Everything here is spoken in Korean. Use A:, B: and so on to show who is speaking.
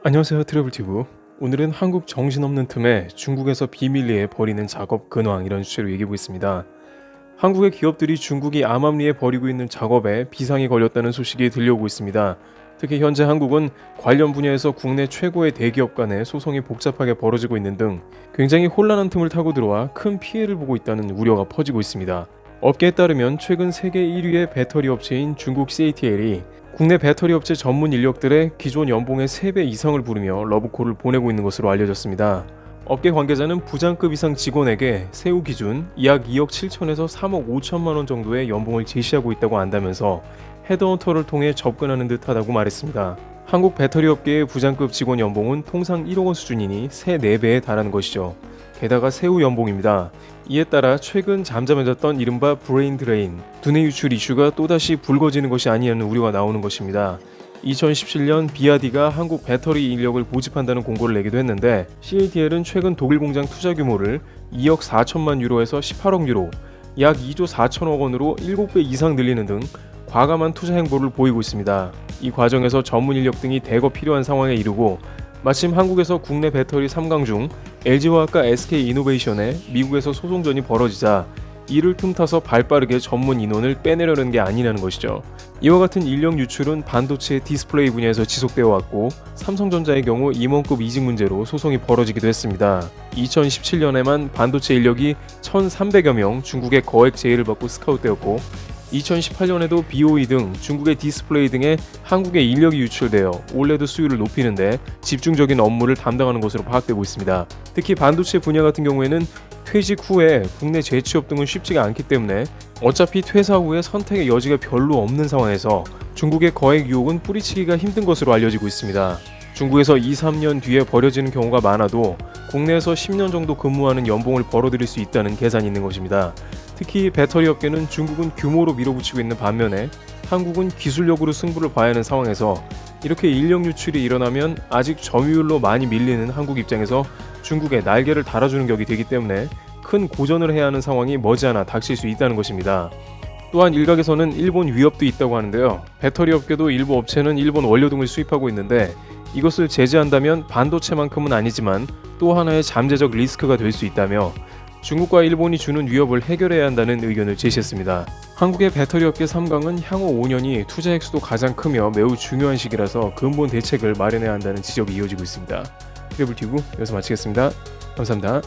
A: 안녕하세요, 트래블튜브. 오늘은 한국 정신없는 틈에 중국에서 비밀리에 버리는 작업 근황, 이런 주제로 얘기해 보겠습니다. 한국의 기업들이 중국이 암암리에 벌이고 있는 작업에 비상이 걸렸다는 소식이 들려오고 있습니다. 특히 현재 한국은 관련 분야에서 국내 최고의 대기업 간의 소송이 복잡하게 벌어지고 있는 등 굉장히 혼란한 틈을 타고 들어와 큰 피해를 보고 있다는 우려가 퍼지고 있습니다. 업계에 따르면 최근 세계 1위의 배터리 업체인 중국 CATL이 국내 배터리 업체 전문 인력들의 기존 연봉의 3배 이상을 부르며 러브콜을 보내고 있는 것으로 알려졌습니다. 업계 관계자는 부장급 이상 직원에게 세후 기준 약 2억 7천에서 3억 5천만 원 정도의 연봉을 제시하고 있다고 안다면서 헤드헌터를 통해 접근하는 듯하다고 말했습니다. 한국 배터리 업계의 부장급 직원 연봉은 통상 1억 원 수준이니 3-4배에 달하는 것이죠. 게다가 세후 연봉입니다. 이에 따라 최근 잠잠해졌던 이른바 브레인 드레인, 두뇌 유출 이슈가 또다시 불거지는 것이 아니냐는 우려가 나오는 것입니다. 2017년 비아디가 한국 배터리 인력을 모집한다는 공고를 내기도 했는데 CATL은 최근 독일 공장 투자 규모를 2억 4천만 유로에서 18억 유로, 약 2조 4천억 원으로 7배 이상 늘리는 등 과감한 투자 행보를 보이고 있습니다. 이 과정에서 전문 인력 등이 대거 필요한 상황에 이르고 마침 한국에서 국내 배터리 3강 중 LG화학과 SK이노베이션에 미국에서 소송전이 벌어지자 이를 틈타서 발빠르게 전문 인원을 빼내려는 게 아니냐는 것이죠. 이와 같은 인력 유출은 반도체 디스플레이 분야에서 지속되어 왔고 삼성전자의 경우 임원급 이직 문제로 소송이 벌어지기도 했습니다. 2017년에만 반도체 인력이 1,300여 명 중국의 거액 제의를 받고 스카웃되었고 2018년에도 BOE 등 중국의 디스플레이 등에 한국의 인력이 유출되어 올레드 수요를 높이는데 집중적인 업무를 담당하는 것으로 파악되고 있습니다. 특히 반도체 분야 같은 경우에는 퇴직 후에 국내 재취업 등은 쉽지가 않기 때문에 어차피 퇴사 후에 선택의 여지가 별로 없는 상황에서 중국의 거액 유혹은 뿌리치기가 힘든 것으로 알려지고 있습니다. 중국에서 2-3년 뒤에 버려지는 경우가 많아도 국내에서 10년 정도 근무하는 연봉을 벌어들일 수 있다는 계산이 있는 것입니다. 특히 배터리 업계는 중국은 규모로 밀어붙이고 있는 반면에 한국은 기술력으로 승부를 봐야 하는 상황에서 이렇게 인력 유출이 일어나면 아직 점유율로 많이 밀리는 한국 입장에서 중국에 날개를 달아주는 격이 되기 때문에 큰 고전을 해야 하는 상황이 머지않아 닥칠 수 있다는 것입니다. 또한 일각에서는 일본 위협도 있다고 하는데요. 배터리 업계도 일부 업체는 일본 원료 등을 수입하고 있는데 이것을 제재한다면 반도체만큼은 아니지만 또 하나의 잠재적 리스크가 될 수 있다며 중국과 일본이 주는 위협을 해결해야 한다는 의견을 제시했습니다. 한국의 배터리 업계 3강은 향후 5년이 투자 액수도 가장 크며 매우 중요한 시기라서 근본 대책을 마련해야 한다는 지적이 이어지고 있습니다. 트래블튜브 여기서 마치겠습니다. 감사합니다.